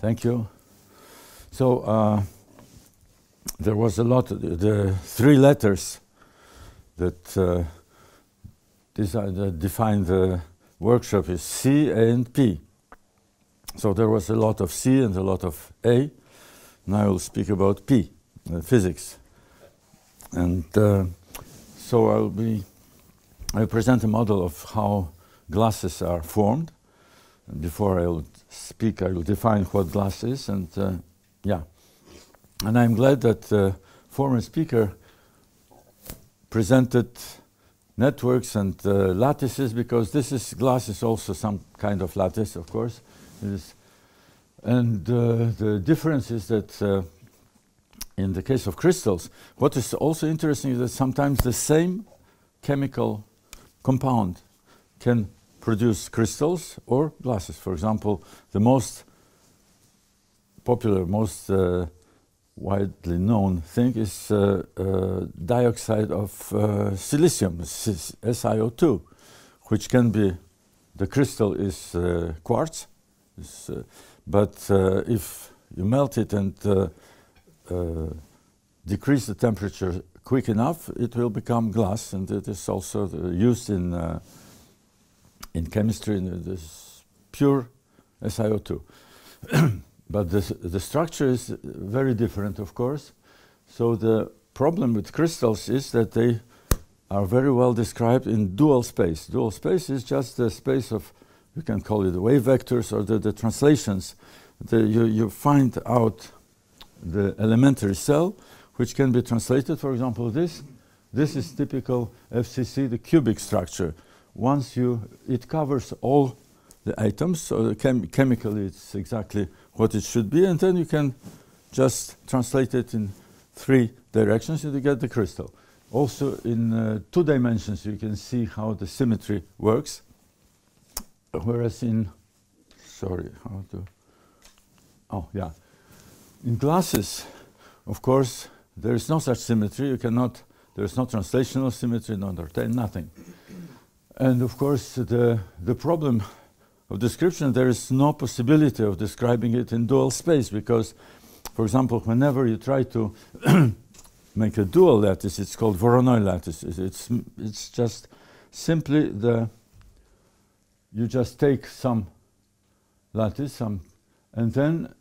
Thank you. So there was a lot, the three letters that define the workshop is C, A, and P. So there was a lot of C and a lot of A. Now I will speak about P, physics. And so I'll present a model of how glasses are formed. And before I will speak, I will define what glass is, and yeah. And I'm glad that the former speaker presented networks and lattices, because glass is also some kind of lattice, of course. And the difference is that in the case of crystals, what is also interesting is that sometimes the same chemical compound can produce crystals or glasses. For example, the most popular, most widely known thing is dioxide of silicium, SiO2, which can be, the crystal is quartz, but if you melt it and decrease the temperature quick enough, it will become glass, and it is also used in chemistry, in this pure SiO2. But the structure is very different, of course. So the problem with crystals is that they are very well described in dual space. Dual space is just the space of, you can call it wave vectors or the translations. You find out the elementary cell, which can be translated. For example, this is typical FCC, the cubic structure. Once it covers all the atoms, so chemically it's exactly what it should be, and then you can just translate it in 3 directions and you get the crystal. Also in 2 dimensions you can see how the symmetry works, whereas in, in glasses, of course, there is no such symmetry. There is no translational symmetry, nothing. And of course, the problem of description, there is no possibility of describing it in dual space, because, for example, whenever you try to make a dual lattice, it's called Voronoi lattice. It's just simply you just take some lattice, and then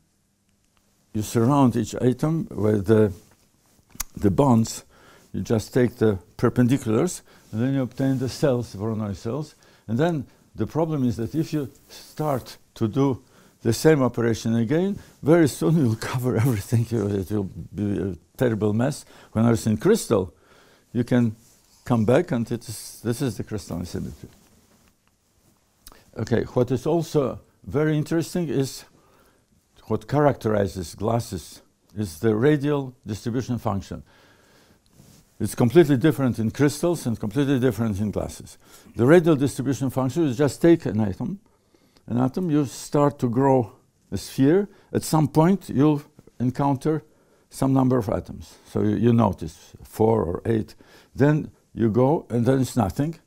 you surround each atom with the bonds. You just take the perpendiculars, and then you obtain the cells, Voronoi cells. And then the problem is that if you start to do the same operation again, very soon you'll cover everything. It will be a terrible mess. Whereas in crystal, you can come back, and this is the crystalline symmetry. Okay, what is also very interesting is what characterizes glasses is the radial distribution function. It's completely different in crystals and completely different in glasses. The radial distribution function is just take an atom, you start to grow a sphere. At some point, you'll encounter some number of atoms. So you notice 4 or 8. Then you go, and then it's nothing.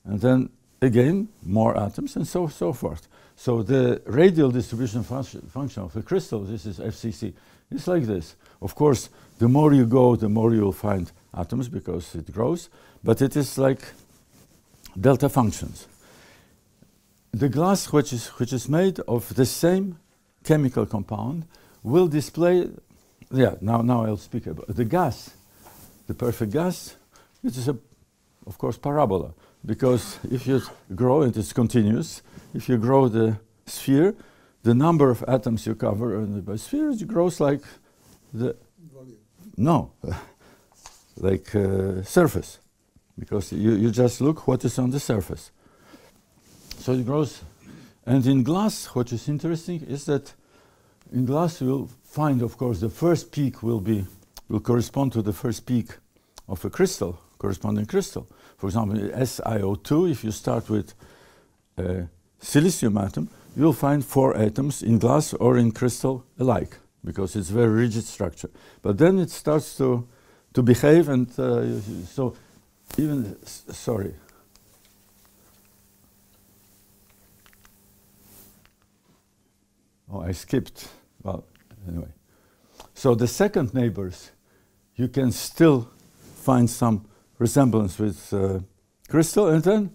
And then again, more atoms, and so forth. So the radial distribution function of a crystal, this is FCC, is like this. Of course, the more you go, the more you'll find atoms, because it grows, but it is like delta functions. The glass, which is made of the same chemical compound, will display, now I'll speak about the gas, the perfect gas. It is, of course, parabola, because if you grow, it is continuous. If you grow the sphere, the number of atoms you cover in the sphere, it grows like the volume. No, like surface, because you just look what is on the surface. So it grows. And in glass, what is interesting is that in glass you'll find, of course, the first peak will correspond to the first peak of a crystal, corresponding crystal. For example, SiO2, if you start with a silicium atom, you'll find 4 atoms in glass or in crystal alike, because it's a very rigid structure. But then it starts to behave, and so even, sorry. Oh, I skipped. Well, anyway. So the second neighbors, you can still find some resemblance with crystal, and then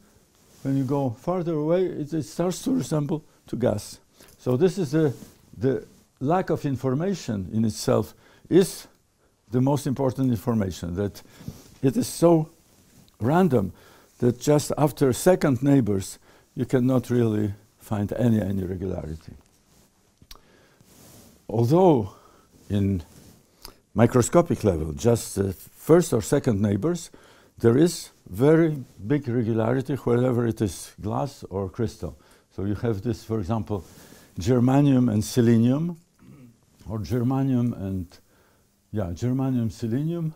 when you go farther away, it starts to resemble to gas. So this is the lack of information in itself is the most important information, that it is so random that just after second neighbors, you cannot really find any regularity. Although in microscopic level, just the first or second neighbors, there is very big regularity wherever it is glass or crystal. So you have this, for example, germanium and selenium, or germanium and, germanium, selenium,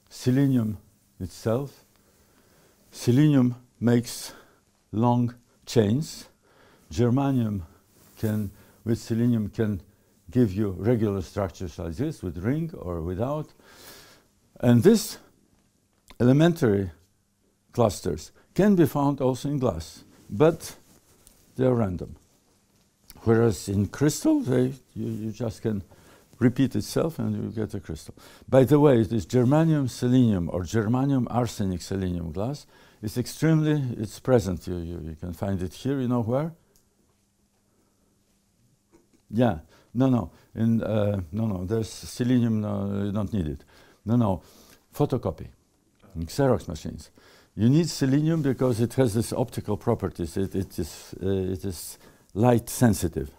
selenium itself. Selenium makes long chains. Germanium with selenium can give you regular structures like this, with ring or without. And these elementary clusters can be found also in glass, but they are random. Whereas in crystal, you just can repeat itself and you get a crystal. By the way, this germanium selenium or germanium arsenic selenium glass is it's present. You can find it here, you know where? Yeah, no, there's selenium, no, you don't need it. No, photocopy, in Xerox machines. You need selenium because it has this optical properties. It is light sensitive.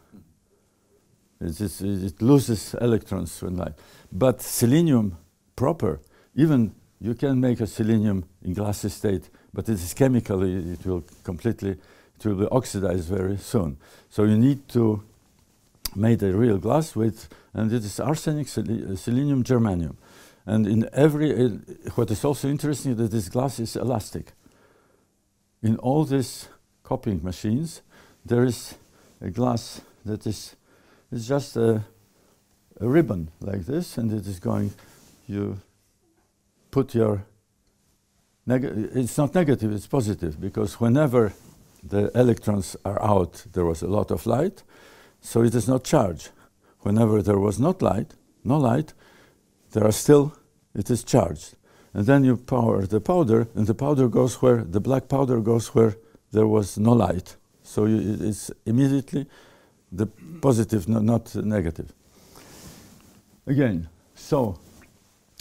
It loses electrons when light. But selenium proper, even you can make a selenium in glassy state, but it is chemically, it will be oxidized very soon. So you need to make a real glass with, and it is arsenic, selenium, germanium. And in what is also interesting is that this glass is elastic. In all these copying machines, there is a glass that is just a ribbon like this, and it is going, you put your, it's not negative, it's positive, because whenever the electrons are out, there was a lot of light, so it is not charged. Whenever there was no light, it is charged. And then you power the powder, and the powder goes where, the black powder goes where there was no light. So it's immediately the positive, not negative. Again, so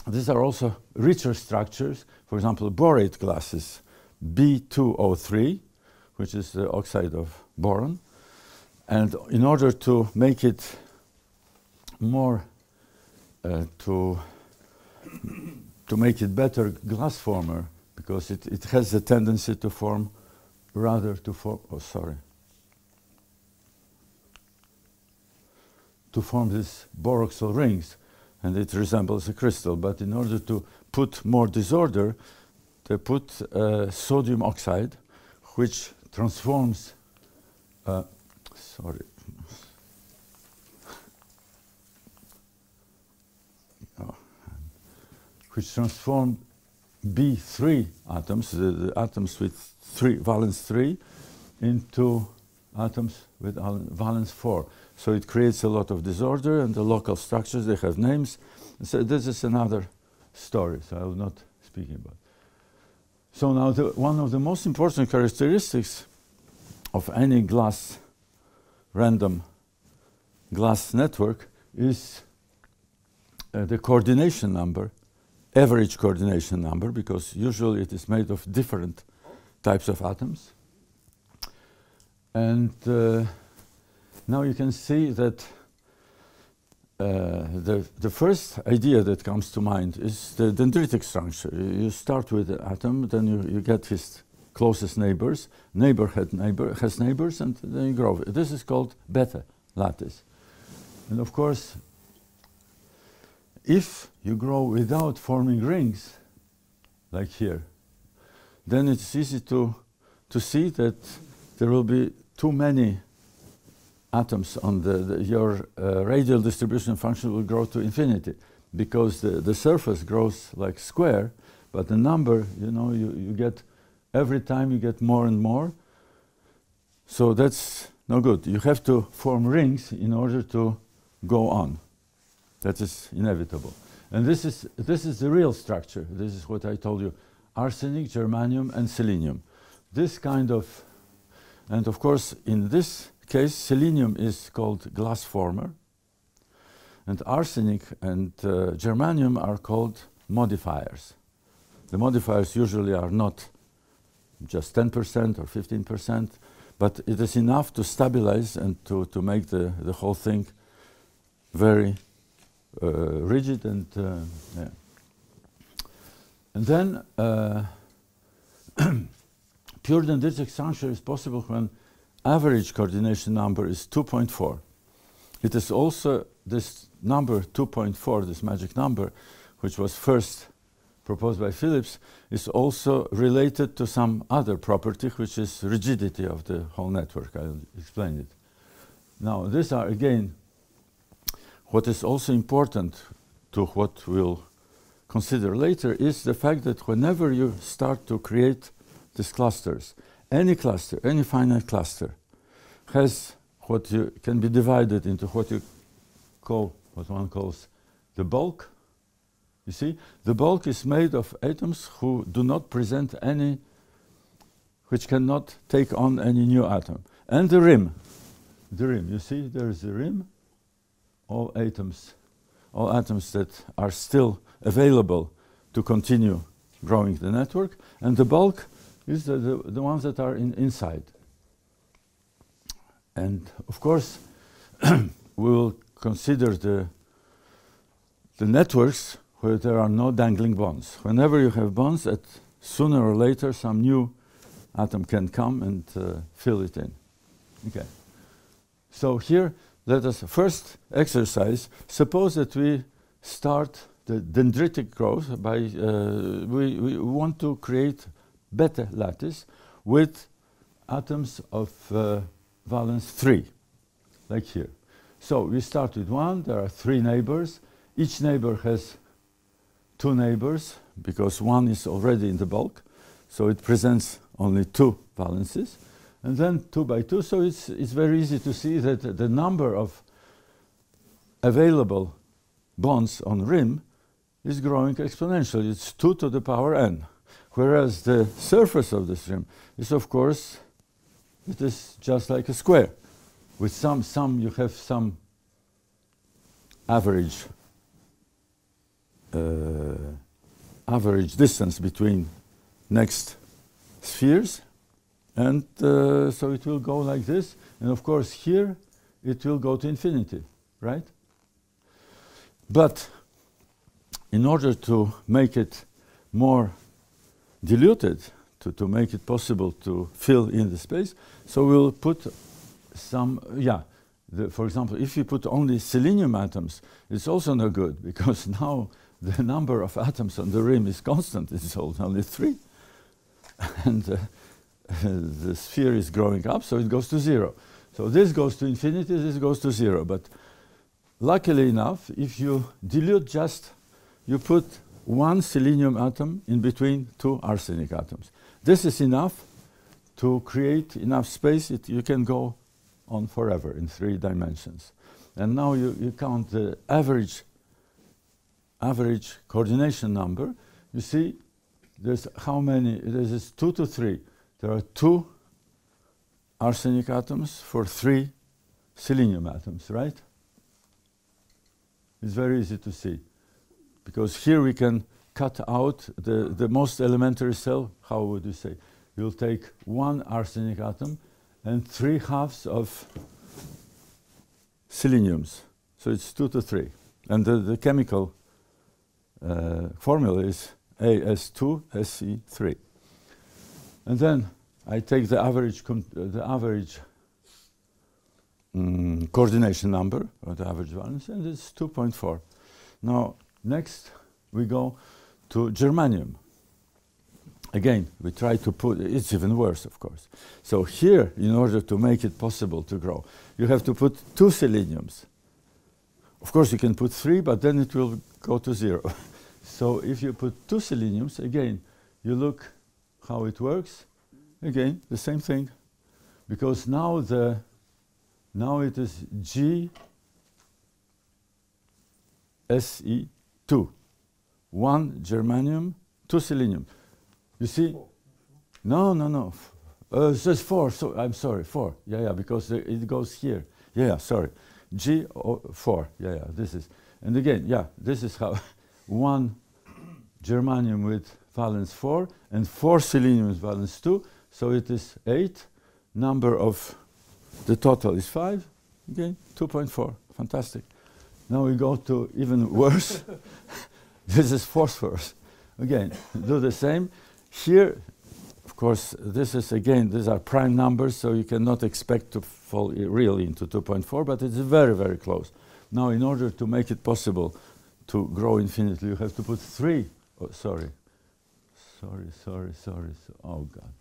these are also richer structures. For example, borate glasses, B2O3, which is the oxide of boron. And in order to make it more, to make it better glass former, because it has a tendency to form to form these boroxol rings, and it resembles a crystal. But in order to put more disorder, they put sodium oxide, which transforms, which transform B3 atoms, the atoms with valence 3, into atoms with valence 4. So it creates a lot of disorder, and the local structures, they have names. So this is another story, so I will not speak about it. So now one of the most important characteristics of any random glass network is the coordination number, average coordination number, because usually it is made of different types of atoms. And now you can see that the first idea that comes to mind is the dendritic structure. You start with the atom, then you get his closest neighbors. Neighbor has neighbors, and then you grow. This is called beta lattice. And of course, if you grow without forming rings, like here, then it's easy to see that there will be too many atoms on your radial distribution function will grow to infinity, because the surface grows like square, but the number, you get, every time you get more and more. So that's no good. You have to form rings in order to go on. That is inevitable. And this is the real structure. This is what I told you. Arsenic, germanium, and selenium. This kind of, and of course, in this case, selenium is called glass former, and arsenic and germanium are called modifiers. The modifiers usually are not just 10% or 15%, but it is enough to stabilize and to make the whole thing very rigid and yeah. And then pure dendritic structure is possible when average coordination number is 2.4. It is also this number 2.4, this magic number, which was first proposed by Phillips, is also related to some other property, which is rigidity of the whole network. I'll explain it. Now, these are, again, what is also important to what we'll consider later is the fact that whenever you start to create these clusters, any cluster, any finite cluster, has what you can be divided into what you call, what one calls the bulk. You see, the bulk is made of atoms who do not present any, which cannot take on any new atom. And the rim, you see, there is the rim, all atoms that are still available to continue growing the network, and the bulk is the ones that are inside. And of course, we will consider the networks where there are no dangling bonds. Whenever you have bonds, sooner or later some new atom can come and fill it in. Okay. So here, let us first exercise. Suppose that we start the dendritic growth by, we want to create beta lattice with atoms of valence 3, like here. So we start with 1, there are 3 neighbors. Each neighbor has 2 neighbors, because 1 is already in the bulk, so it presents only 2 valences. And then 2 by 2, so it's very easy to see that the number of available bonds on rim is growing exponentially. It's 2 to the power n. Whereas the surface of this rim is, of course, it is just like a square. With some you have some average distance between next spheres. And so it will go like this. And of course, here it will go to infinity, right? But in order to make it more diluted, to make it possible to fill in the space, so we'll put some, for example, if you put only selenium atoms, it's also no good, because now the number of atoms on the rim is constant. It's only 3. And the sphere is growing up, so it goes to 0. So this goes to infinity, this goes to 0. But luckily enough, if you dilute you put 1 selenium atom in between 2 arsenic atoms. This is enough to create enough space. You can go on forever in 3 dimensions. And now you count the average coordination number. You see, there's how many? There's 2 to 3. There are 2 arsenic atoms for 3 selenium atoms, right? It's very easy to see, because here we can cut out the most elementary cell. How would you say? You'll take 1 arsenic atom and 3 halves of seleniums. So it's 2 to 3. And the chemical formula is As2Se3. And then I take the average coordination number, or the average valence, and it's 2.4. Now, next we go to germanium. Again, we try to put, it's even worse, of course. So here, in order to make it possible to grow, you have to put 2 seleniums. Of course, you can put 3, but then it will go to 0. So if you put 2 seleniums, again, you look how it works. Again, the same thing. Because now the Now it is GSE2. 1 germanium, 2 selenium. You see? 4. No. It says 4. So I'm sorry, 4. Yeah, because it goes here. Yeah, sorry. G4. Yeah, this is. And again, yeah, this is how 1 germanium with valence 4 and 4 selenium with valence 2. So it is 8. Number of the total is 5. Again, 2.4. Fantastic. Now we go to even worse. This is phosphorus. Again, do the same. Here, of course, this is again, these are prime numbers, so you cannot expect to fall really into 2.4, but it's very, very close. Now, in order to make it possible to grow infinitely, you have to put 3. Oh, sorry. Oh, God.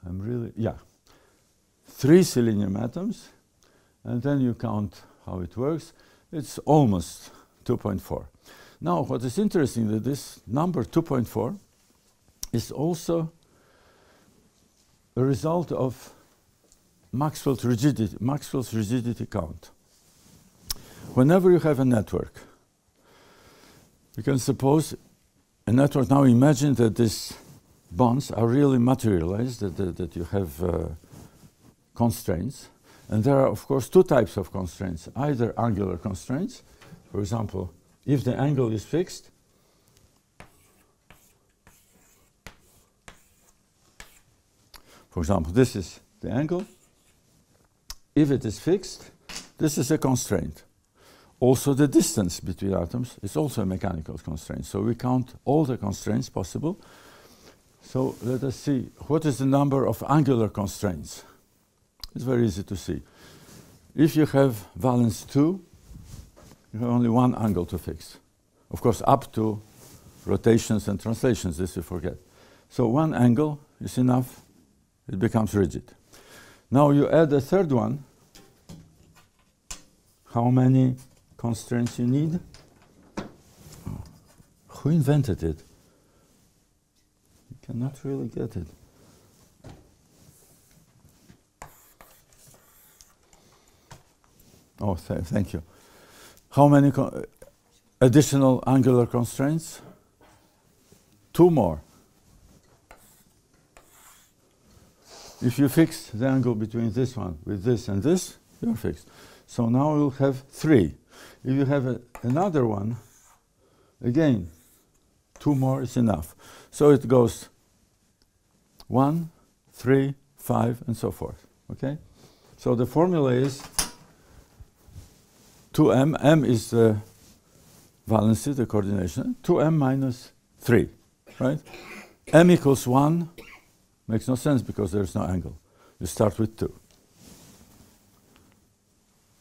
I'm really, yeah. 3 selenium atoms, and then you count how it works. It's almost 2.4. Now, what is interesting that this number 2.4 is also a result of Maxwell's rigidity count. Whenever you have a network, you can suppose a network. Now imagine that these bonds are really materialized, that you have constraints. And there are, of course, 2 types of constraints. Either angular constraints, for example, if the angle is fixed, for example, this is the angle. If it is fixed, this is a constraint. Also, the distance between atoms is also a mechanical constraint. So we count all the constraints possible. So let us see, what is the number of angular constraints? It's very easy to see. If you have valence 2, you have only 1 angle to fix. Of course, up to rotations and translations, this you forget. So 1 angle is enough, it becomes rigid. Now you add a third one. How many constraints you need? Oh. Who invented it? You cannot really get it. Oh, thank you. How many additional angular constraints? 2 more. If you fix the angle between this one with this and this, you're fixed. So now we'll have 3. If you have another one, again, 2 more is enough. So it goes 1, 3, 5, and so forth. Okay? So the formula is 2m. M is the valency, the coordination. 2m minus 3, right? M equals 1 makes no sense because there's no angle. You start with 2.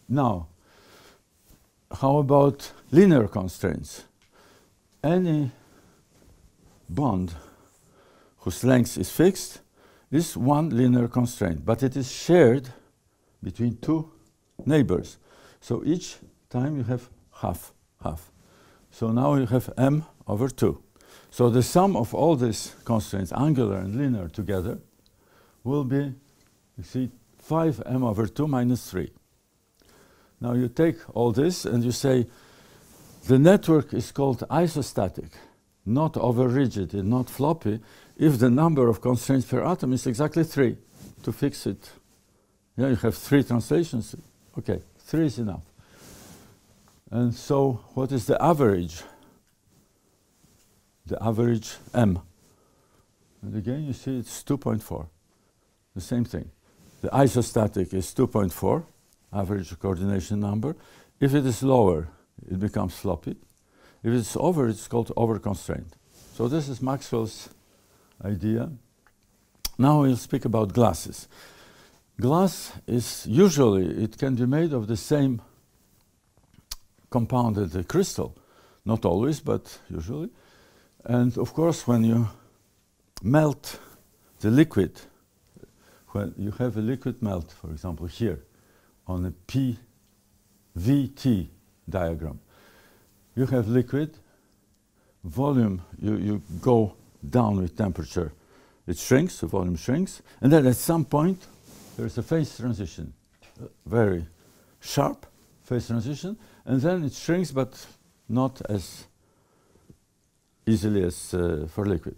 Now, how about linear constraints? Any bond whose length is fixed is 1 linear constraint, but it is shared between 2 neighbors. So each time you have half. So now you have m over 2. So the sum of all these constraints, angular and linear together, will be, you see, 5m over 2 minus 3. Now you take all this and you say the network is called isostatic, not over rigid and not floppy, if the number of constraints per atom is exactly 3 to fix it. Yeah, you have 3 translations. Okay, 3 is enough. And so what is the average? The average m. And again, you see it's 2.4. The same thing. The isostatic is 2.4, average coordination number. If it is lower, it becomes floppy. If it's over, it's called overconstraint. So this is Maxwell's idea. Now we'll speak about glasses. Glass is usually, it can be made of the same compound as the crystal. Not always, but usually. And of course, when you melt the liquid, when you have a liquid melt, for example, here on a PVT diagram, you have liquid, volume, you go down with temperature, it shrinks, the volume shrinks, and then at some point, there's a phase transition. very sharp phase transition, and then it shrinks, but not as easily as for liquid.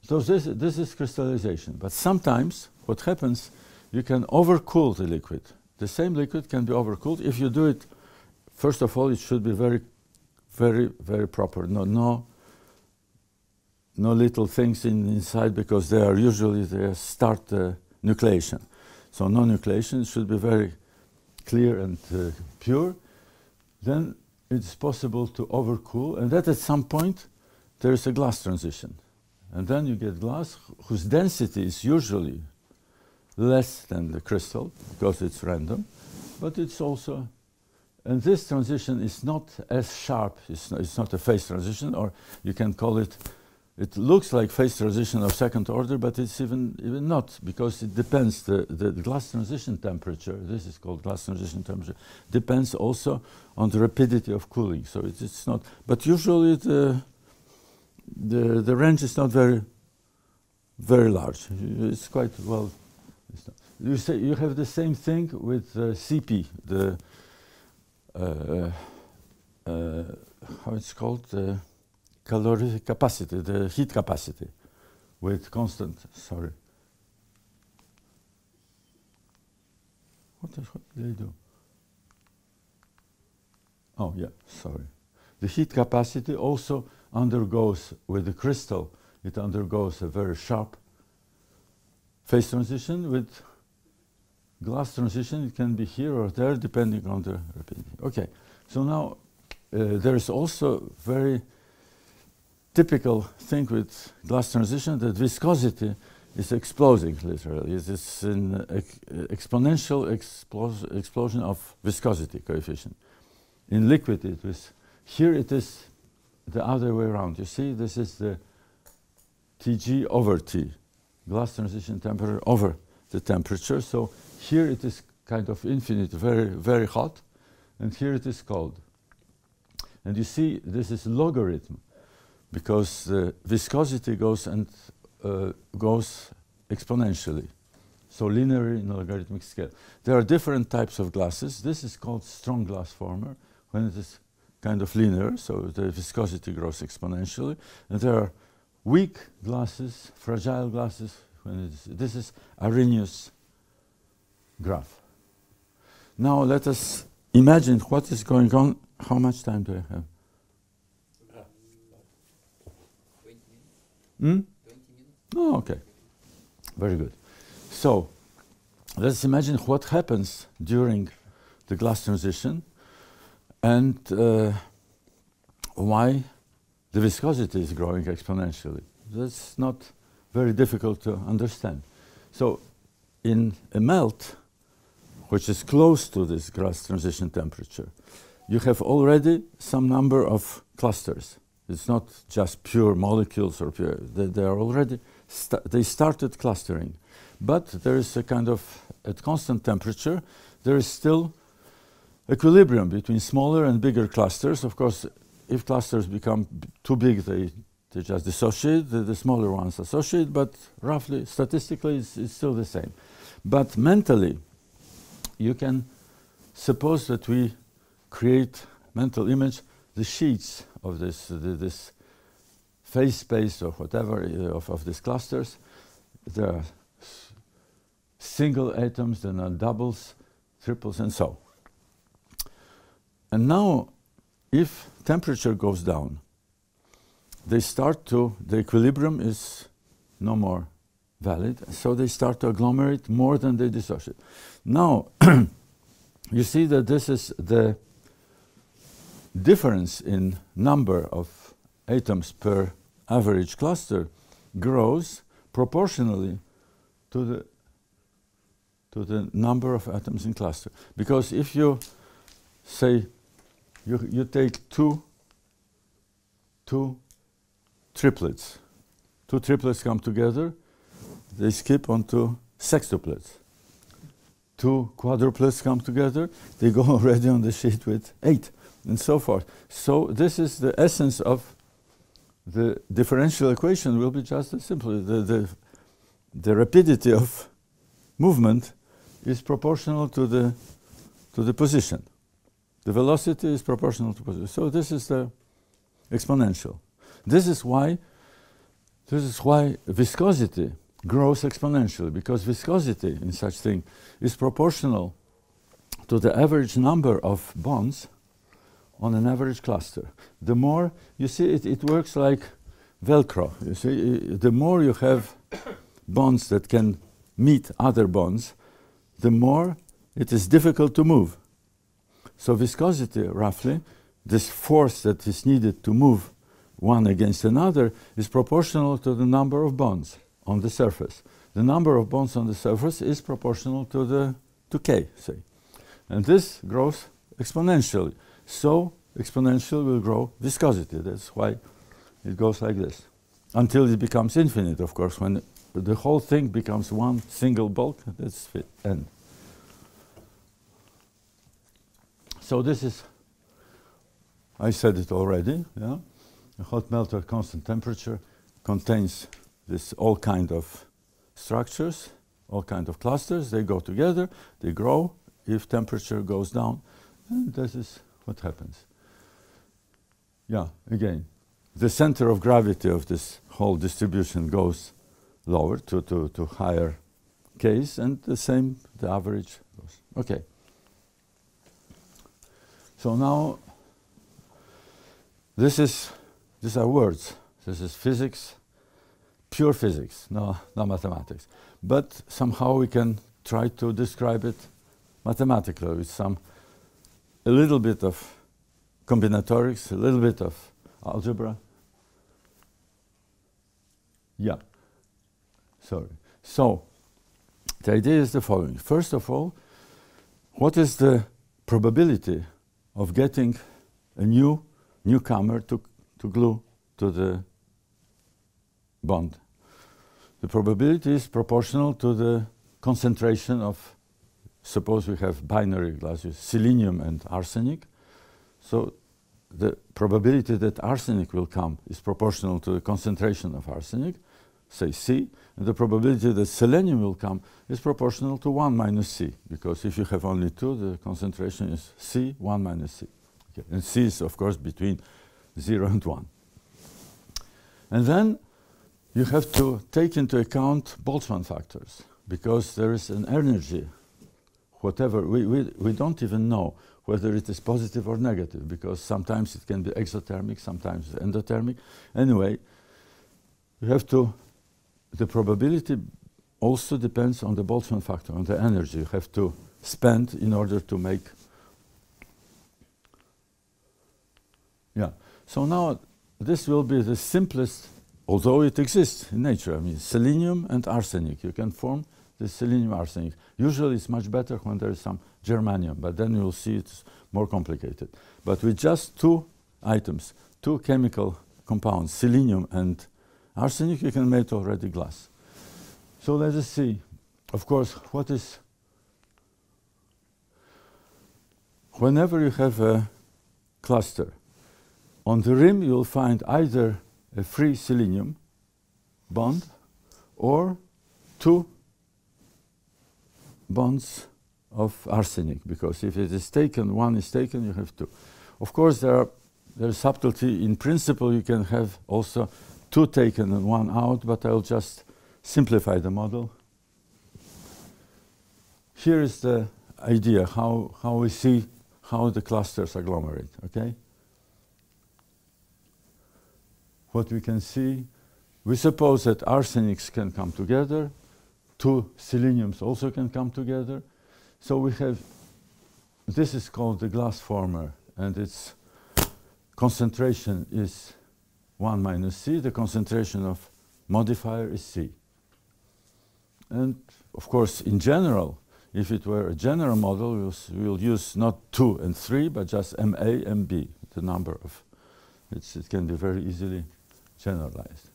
So this is crystallization. But sometimes what happens, you can overcool the liquid. The same liquid can be overcooled. If you do it, first of all, it should be very, very, very proper. No little things inside, because they start nucleation. So no nucleation, it should be very clear and pure. Then it's possible to overcool, and that at some point there is a glass transition. And then you get glass whose density is usually less than the crystal, because it's random, but it's also, and this transition is not as sharp, it's not a phase transition, or you can call it, it looks like phase transition of second order, but it's even not, because it depends, the glass transition temperature, this is called glass transition temperature, depends also on the rapidity of cooling, so it's not, but usually the range is not very large. It's quite well. You have the same thing with CP, the how it's called, the calorific capacity, the heat capacity, with constant. Sorry. What do they do? Oh yeah, sorry. The heat capacity also undergoes, with the crystal, it undergoes a very sharp phase transition. With glass transition, it can be here or there, depending on the rapidity. Okay, so now there is also very typical thing with glass transition, that viscosity is exploding, literally. It is an exponential explosion of viscosity coefficient. In liquid, it was, here it is the other way around. You see, this is the Tg over T, glass transition temperature over the temperature. So here it is kind of infinite, very, very hot, and here it is cold. And you see, this is logarithm, because the viscosity goes and goes exponentially, so linearly in a logarithmic scale. There are different types of glasses. This is called strong glass former, when it is kind of linear, so the viscosity grows exponentially. And there are weak glasses, fragile glasses. This is Arrhenius graph. Now let us imagine what is going on. How much time do I have? 20 minutes. 20 minutes. Oh, okay. Very good. So let's imagine what happens during the glass transition, and why the viscosity is growing exponentially. That's not very difficult to understand. So in a melt, which is close to this glass transition temperature, you have already some number of clusters. It's not just pure molecules or pure, they are already, they started clustering. But there is a kind of, at constant temperature, there is still equilibrium between smaller and bigger clusters. Of course, if clusters become too big, they just dissociate, the smaller ones associate, but roughly, statistically, it's still the same. But mentally, you can suppose that we create mental image, the sheets of this phase space or whatever of these clusters. There are single atoms, then are doubles, triples, and so. And now, if temperature goes down, they start to, the equilibrium is no more valid, so they start to agglomerate more than they dissociate. Now, you see that this is the difference in number of atoms per average cluster grows proportionally to the number of atoms in cluster. Because if you say you take two triplets, two triplets come together, they skip onto sextuplets. Two quadruplets come together, they go already on the sheet with 8, and so forth. So this is the essence of the differential equation, will be just as simple. The rapidity of movement is proportional to the position. The velocity is proportional to position. So this is the exponential. This is why viscosity grows exponentially, because viscosity in such thing is proportional to the average number of bonds on an average cluster. The more, you see, it works like Velcro. You see, the more you have bonds that can meet other bonds, the more it is difficult to move. So viscosity, roughly, this force that is needed to move one against another is proportional to the number of bonds on the surface. The number of bonds on the surface is proportional to K, say. And this grows exponentially. So exponential will grow viscosity. That's why it goes like this. Until it becomes infinite, of course, when the whole thing becomes one single bulk, that's n. So this is, I said it already, yeah? A hot melter at constant temperature contains this all kind of structures, all kind of clusters. They go together, they grow if temperature goes down, and this is what happens. Yeah, again, the center of gravity of this whole distribution goes lower to higher K's, and the same, the average goes. Okay. So now, these are words. This is physics, pure physics, no mathematics. But somehow we can try to describe it mathematically with a little bit of combinatorics, a little bit of algebra. Yeah, sorry. So, the idea is the following. First of all, what is the probability of getting a newcomer to glue to the bond? The probability is proportional to the concentration of, suppose we have binary glasses, selenium and arsenic. So the probability that arsenic will come is proportional to the concentration of arsenic, say C, and the probability that selenium will come is proportional to 1 minus C, because if you have only 2, the concentration is C, 1 minus C. Okay. And C is, of course, between 0 and 1. And then you have to take into account Boltzmann factors, because there is an energy, whatever, we don't even know whether it is positive or negative, because sometimes it can be exothermic, sometimes endothermic. Anyway, you have to, the probability also depends on the Boltzmann factor, on the energy you have to spend in order to make. Yeah, so now this will be the simplest, although it exists in nature. I mean, selenium and arsenic, you can form the selenium arsenic. Usually it's much better when there is some germanium, but then you'll see it's more complicated. But with just 2 items, 2 chemical compounds, selenium and arsenic, you can make already glass. So let us see, of course, what is, whenever you have a cluster, on the rim you'll find either a free selenium bond or 2 bonds of arsenic, because if it is taken, 1 is taken, you have 2. Of course, there is subtlety. In principle, you can have also 2 taken and 1 out, but I'll just simplify the model. Here is the idea, how we see how the clusters agglomerate, okay? What we can see, we suppose that arsenics can come together, 2 seleniums also can come together. So we have, this is called the glass former, and its concentration is 1 minus C. The concentration of modifier is C. And of course, in general, if it were a general model, we'll use not 2 and 3, but just MA and B, the number of, it can be very easily generalized.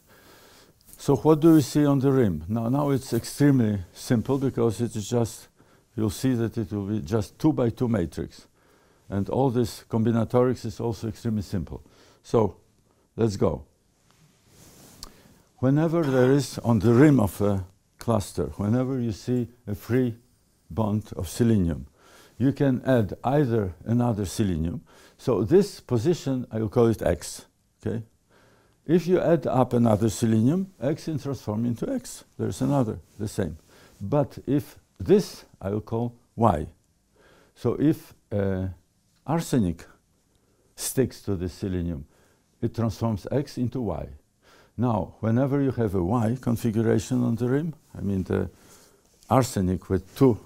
So what do we see on the rim? Now it's extremely simple, because it is just, you'll see that it will be just 2 by 2 matrix. And all this combinatorics is also extremely simple. So let's go. Whenever there is on the rim of a cluster, whenever you see a free bond of selenium. You can add either another selenium. So this position, I will call it X. Okay? If you add up another selenium, X is transformed into X. There's another, the same. But if this, I will call Y. So if arsenic sticks to the selenium, it transforms X into Y. Now, whenever you have a Y configuration on the rim, I mean the arsenic with two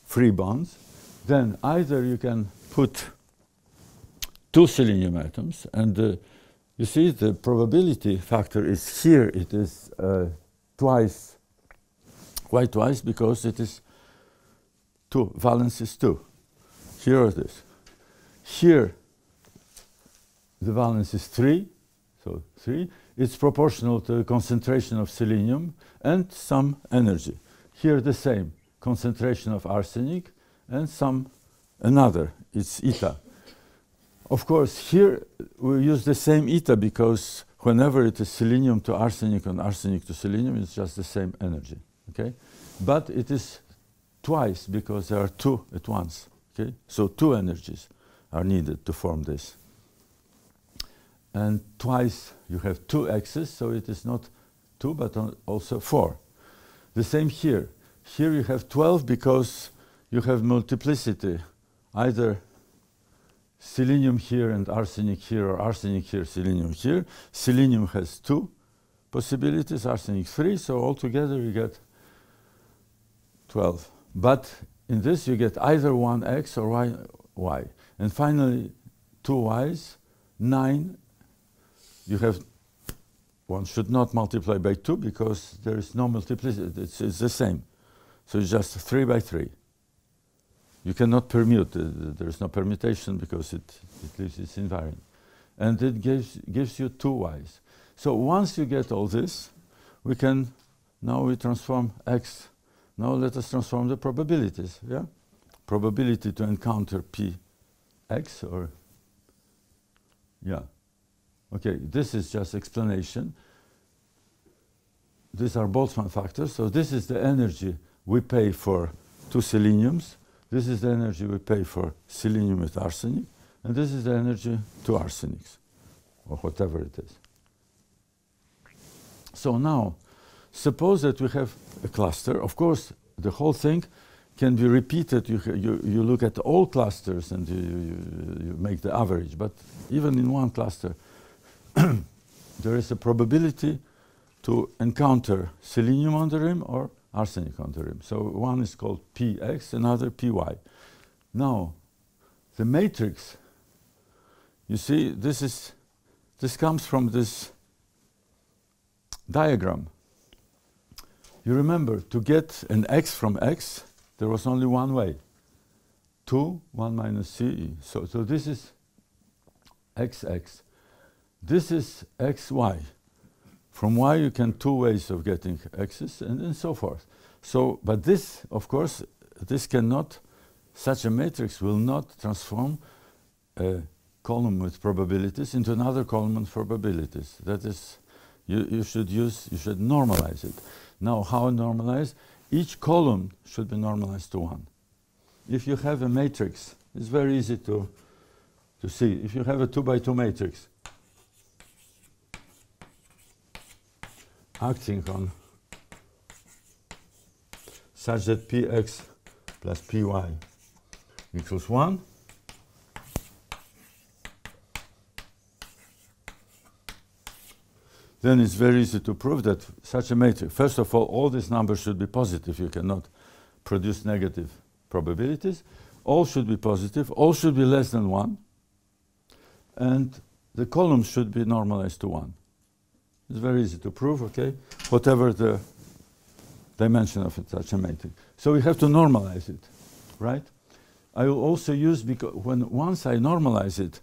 free bonds, then either you can put two selenium atoms, and you see the probability factor is here, it is twice. Why twice? Because it is two, valence is 2. Here it is. Here the valence is 3, so 3. It's proportional to the concentration of selenium and some energy. Here the same, concentration of arsenic and some another, it's eta. Of course, here we use the same eta because whenever it is selenium to arsenic and arsenic to selenium, it's just the same energy. Okay? But it is twice because there are two at once. Okay? So two energies are needed to form this. And twice you have two X's, so it is not 2 but also 4. The same here. Here you have 12 because you have multiplicity, either selenium here and arsenic here, or arsenic here, selenium here. Selenium has 2 possibilities, arsenic 3, so altogether you get 12. But in this you get either one X or Y. And finally, 2 Ys, 9. You have, one should not multiply by 2 because there is no multiplicity, it's the same. So it's just 3 by 3. You cannot permute, there is no permutation because it leaves its invariant. And it gives you 2 Ys. So once you get all this, we can, now we transform X. Now let us transform the probabilities, yeah? Probability to encounter Px or, yeah. Okay, this is just explanation. These are Boltzmann factors. So this is the energy we pay for 2 seleniums. This is the energy we pay for selenium with arsenic. And this is the energy to arsenics, or whatever it is. So now, suppose that we have a cluster. Of course, the whole thing can be repeated. You look at all clusters and you make the average. But even in one cluster, there is a probability to encounter selenium on the rim or arsenic on the rim. So one is called Px, another Py. Now, the matrix, you see, this comes from this diagram. You remember, to get an X from X, there was only one way. 2, 1 minus CE. So this is XX. This is XY. From Y you can 2 ways of getting X's and so forth. So, but this, of course, this cannot, such a matrix will not transform a column with probabilities into another column with probabilities. That is, you should normalize it. Now, how normalize? Each column should be normalized to 1. If you have a matrix, it's very easy to see. If you have a 2 by 2 matrix, acting on such that Px plus Py equals 1, then it's very easy to prove that such a matrix, first of all these numbers should be positive. You cannot produce negative probabilities. All should be positive, all should be less than 1, and the columns should be normalized to 1. It's very easy to prove, okay? Whatever the dimension of such a matrix. So we have to normalize it, right? I will also use, because once I normalize it,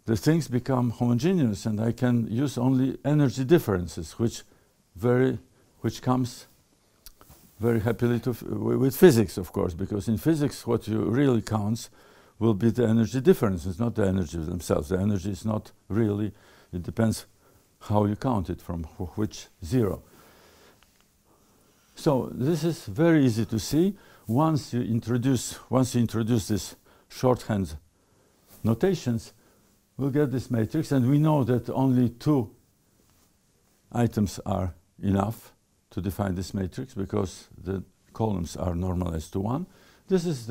the things become homogeneous, and I can use only energy differences, which comes very happily with physics, of course, because in physics what you really counts will be the energy differences, not the energies themselves. The energy is not really, it depends how you count it, from which 0. So this is very easy to see. once you introduce this shorthand notations, we'll get this matrix, and we know that only 2 items are enough to define this matrix because the columns are normalized to 1. These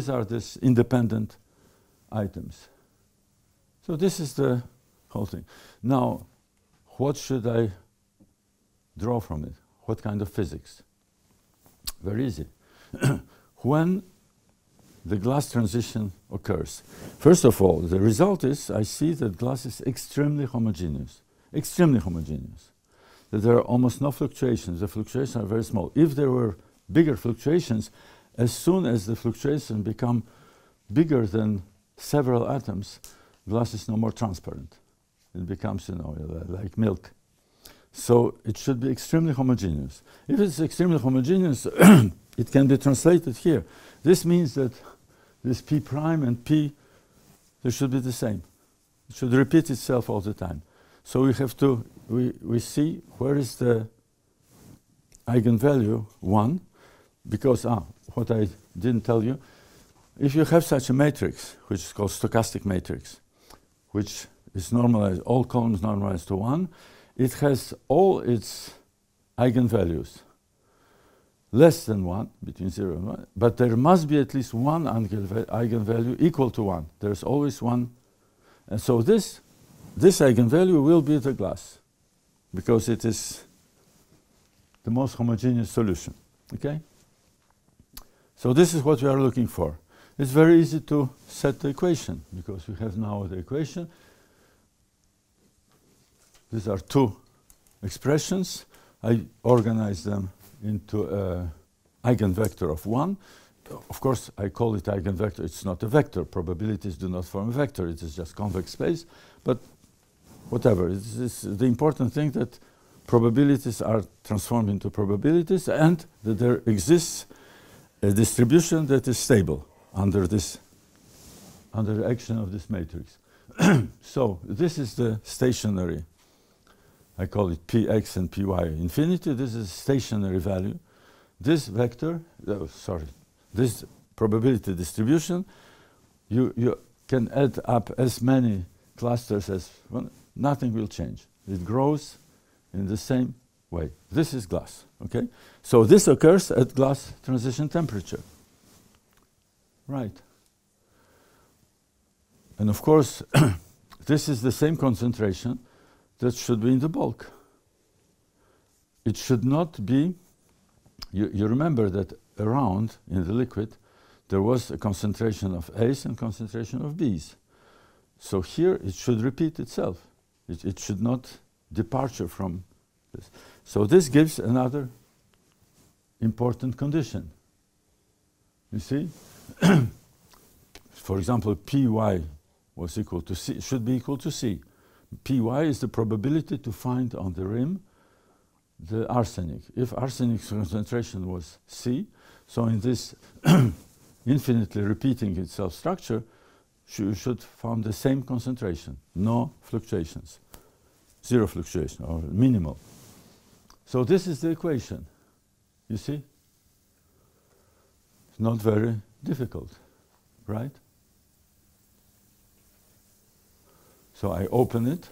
are these independent items. So this is the whole thing. Now, what should I draw from it? What kind of physics? Very easy. When the glass transition occurs, first of all, the result is I see that glass is extremely homogeneous. Extremely homogeneous. That there are almost no fluctuations. The fluctuations are very small. If there were bigger fluctuations, as soon as the fluctuations become bigger than several atoms, glass is no more transparent. It becomes, you know, like milk. So it should be extremely homogeneous. If it's extremely homogeneous, it can be translated here. This means that this P prime and P, they should be the same. It should repeat itself all the time. So we have to, we see where is the eigenvalue 1, because, what I didn't tell you, if you have such a matrix, which is called stochastic matrix, which is normalized, all columns normalized to 1, it has all its eigenvalues less than 1, between 0 and 1, but there must be at least one eigenvalue equal to 1. There's always one. And so this eigenvalue will be the glass, because it is the most homogeneous solution. Okay? So this is what we are looking for. It's very easy to set the equation, because we have now the equation. These are 2 expressions. I organize them into an eigenvector of 1. Of course, I call it eigenvector. It's not a vector. Probabilities do not form a vector. It is just convex space. But whatever. It's the important thing that probabilities are transformed into probabilities, and that there exists a distribution that is stable under the action of this matrix. So this is the stationary, I call it px and py infinity. This is a stationary value. This vector, this probability distribution, you can add up as many clusters as one, nothing will change. It grows in the same way. This is glass, okay? So this occurs at glass transition temperature. Right. And of course, this is the same concentration that should be in the bulk. It should not be, you remember that around in the liquid there was a concentration of A's and concentration of B's. So here it should repeat itself. It should not departure from this. So this gives another important condition. You see? For example, Py was equal to C, should be equal to C. Py is the probability to find on the rim the arsenic. If arsenic concentration was C, so in this infinitely repeating itself structure, you should find the same concentration, no fluctuations, 0 fluctuation or minimal. So this is the equation. You see? It's not very difficult, right? So I open it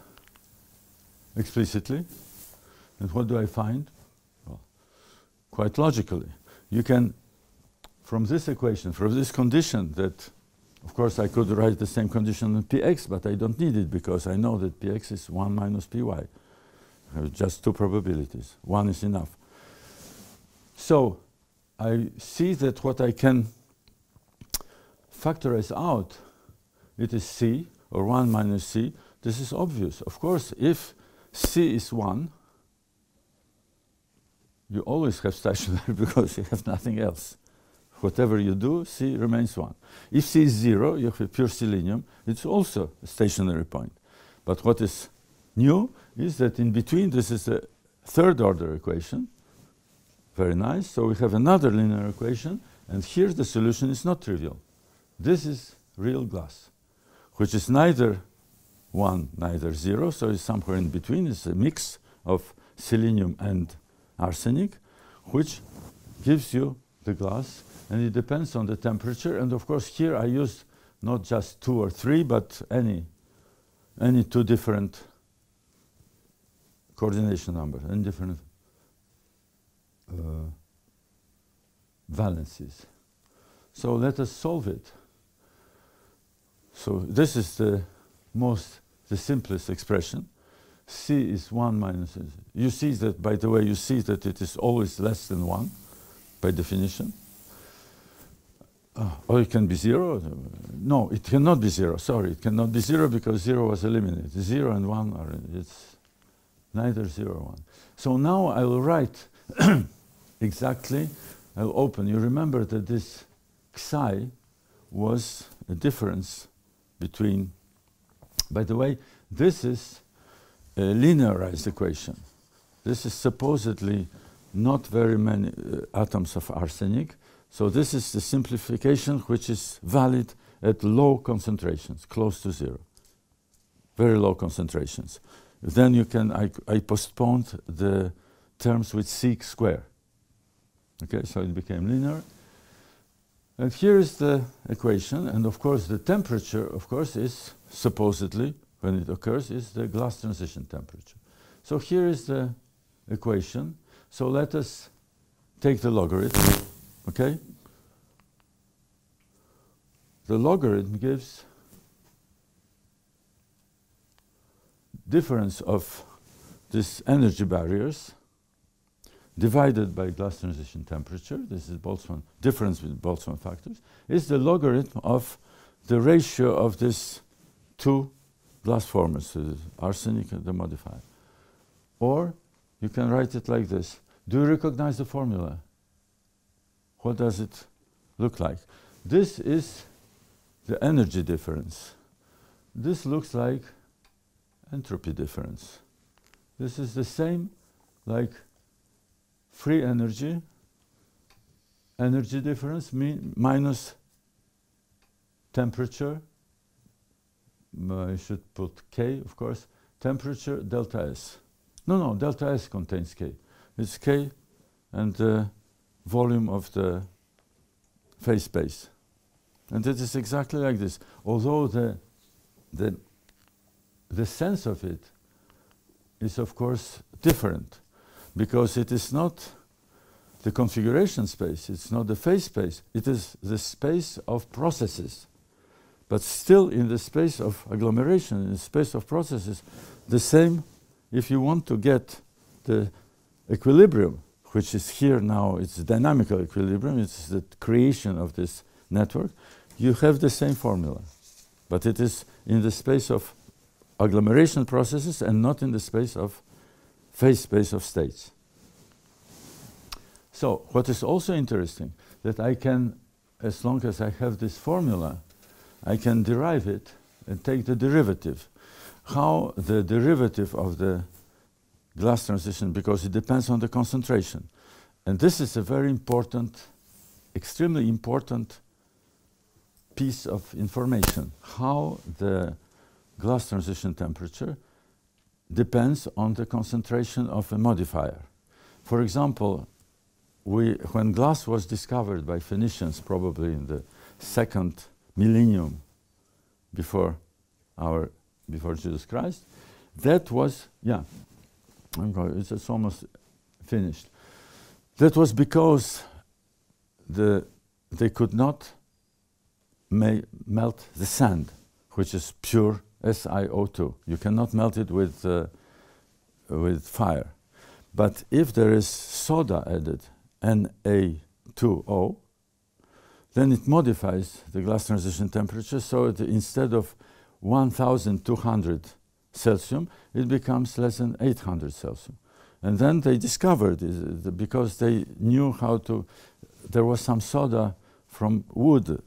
explicitly, and what do I find? Well, quite logically, you can, from this equation, from this condition that, of course, I could write the same condition in Px, but I don't need it because I know that Px is 1 minus Py. I have just 2 probabilities. 1 is enough. So I see that what I can factorize out, it is C, or 1 minus C. This is obvious. Of course, if C is 1, you always have stationary because you have nothing else. Whatever you do, C remains 1. If C is 0, you have a pure selenium. It's also a stationary point. But what is new is that in between, this is a 3rd order equation. Very nice. So we have another linear equation, and here the solution is not trivial. This is real glass, which is neither 1, neither 0, so it's somewhere in between. It's a mix of selenium and arsenic, which gives you the glass, and it depends on the temperature. And of course, here I used not just 2 or 3, but any 2 different coordination numbers and different valencies. So let us solve it. So this is the simplest expression. C is 1 minus. You see that, by the way, you see that it is always less than 1 by definition. Or it can be 0. No, it cannot be 0. Sorry, it cannot be 0 because 0 was eliminated. 0 and 1 are, it's neither 0 or 1. So now I will write exactly, I'll open. You remember that this psi was a difference between, by the way, this is a linearized equation. This is supposedly not very many atoms of arsenic. So this is the simplification which is valid at low concentrations, close to 0. Very low concentrations. Then you can, I postponed the terms with sec square. Okay, so it became linear. And here is the equation, and of course the temperature, of course, is supposedly, when it occurs, is the glass transition temperature. So here is the equation. So let us take the logarithm, okay? The logarithm gives difference of these energy barriers divided by glass transition temperature. This is Boltzmann, difference with Boltzmann factors, is the logarithm of the ratio of these 2 glass formers, the arsenic and the modifier. Or you can write it like this. Do you recognize the formula? What does it look like? This is the energy difference. This looks like entropy difference. This is the same like free energy difference minus temperature. I should put K, of course. Temperature delta S. No, delta S contains K. It's K and the volume of the phase space. And it is exactly like this. Although the sense of it is, of course, different, because it is not the configuration space, it's not the phase space, it is the space of processes. But still in the space of agglomeration, in the space of processes, the same, if you want to get the equilibrium, which is here now, it's dynamical equilibrium, it's the creation of this network, you have the same formula. But it is in the space of agglomeration processes and not in the space of phase space of states. So what is also interesting, that I can, as long as I have this formula, I can derive it and take the derivative. How the derivative of the glass transition, because it depends on the concentration. And this is a very important, extremely important piece of information. How the glass transition temperature depends on the concentration of a modifier. For example, when glass was discovered by Phoenicians, probably in the 2nd millennium before Jesus Christ, that was, it's almost finished. That was because they could not melt the sand, which is pure SiO2. You cannot melt it with fire. But if there is soda added, Na2O, then it modifies the glass transition temperature, so instead of 1200 Celsius, it becomes less than 800 Celsius. And then they discovered, because they knew how to, there was some soda from wood.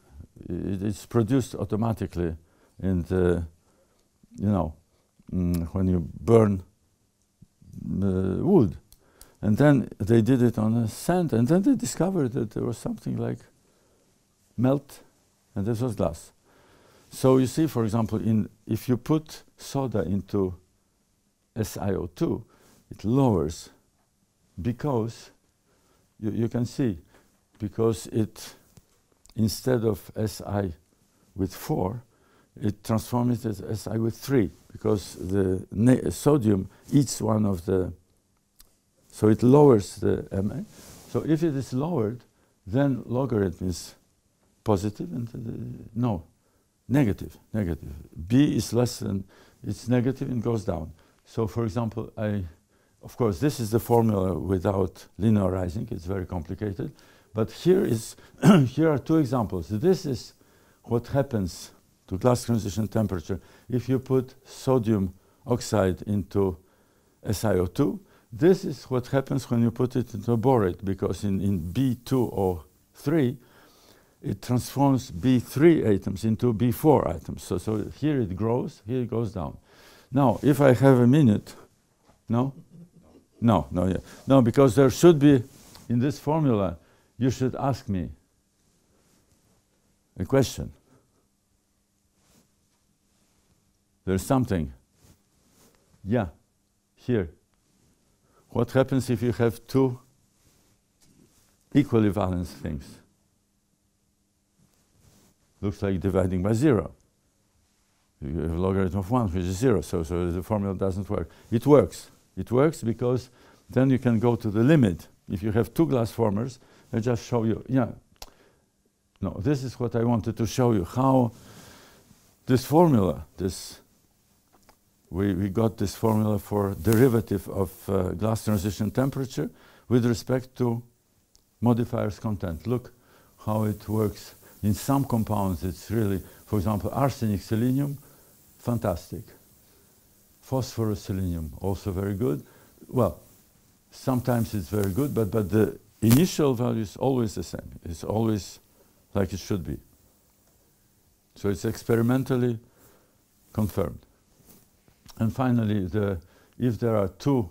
It's produced automatically in the, when you burn wood. And then they did it on a sand, and then they discovered that there was something like melt, and this was glass. So you see, for example, if you put soda into SiO2, it lowers because, you can see, because it, instead of Si with 4, it transforms it as Si with 3, because the sodium eats one of the, so it lowers the Ma. So if it is lowered, then logarithm is positive and no, negative. B is less than, it's negative and goes down. So for example, of course, this is the formula without linearizing. It's very complicated. But here are two examples. This is what happens to glass transition temperature if you put sodium oxide into SiO2. This is what happens when you put it into a borate, because in B2O3, it transforms B3 atoms into B4 atoms. So here it grows, here it goes down. Now, if I have a minute, no, because there should be, in this formula, you should ask me a question. There's something. Yeah, here. What happens if you have two equally valence things? Looks like dividing by 0. You have a logarithm of 1, which is 0, so the formula doesn't work. It works. It works because then you can go to the limit. If you have two glass formers, I just show you. Yeah. No, this is what I wanted to show you, how this formula, we got this formula for derivative of glass transition temperature with respect to modifiers content. Look how it works. In some compounds, it's really, for example, arsenic, selenium, fantastic. Phosphorus, selenium, also very good. Well, sometimes it's very good, but the initial value is always the same. It's always like it should be. So it's experimentally confirmed. And finally, if there are two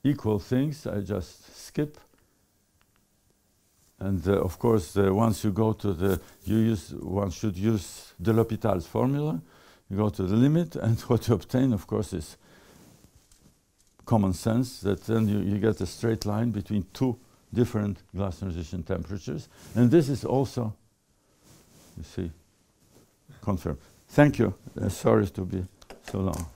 equal things, I just skip. And of course, once you go to one should use de L'Hopital's formula. You go to the limit, and what you obtain, of course, is common sense, that then you get a straight line between two different glass transition temperatures. And this is also, you see, confirmed. Thank you. Sorry to be so long.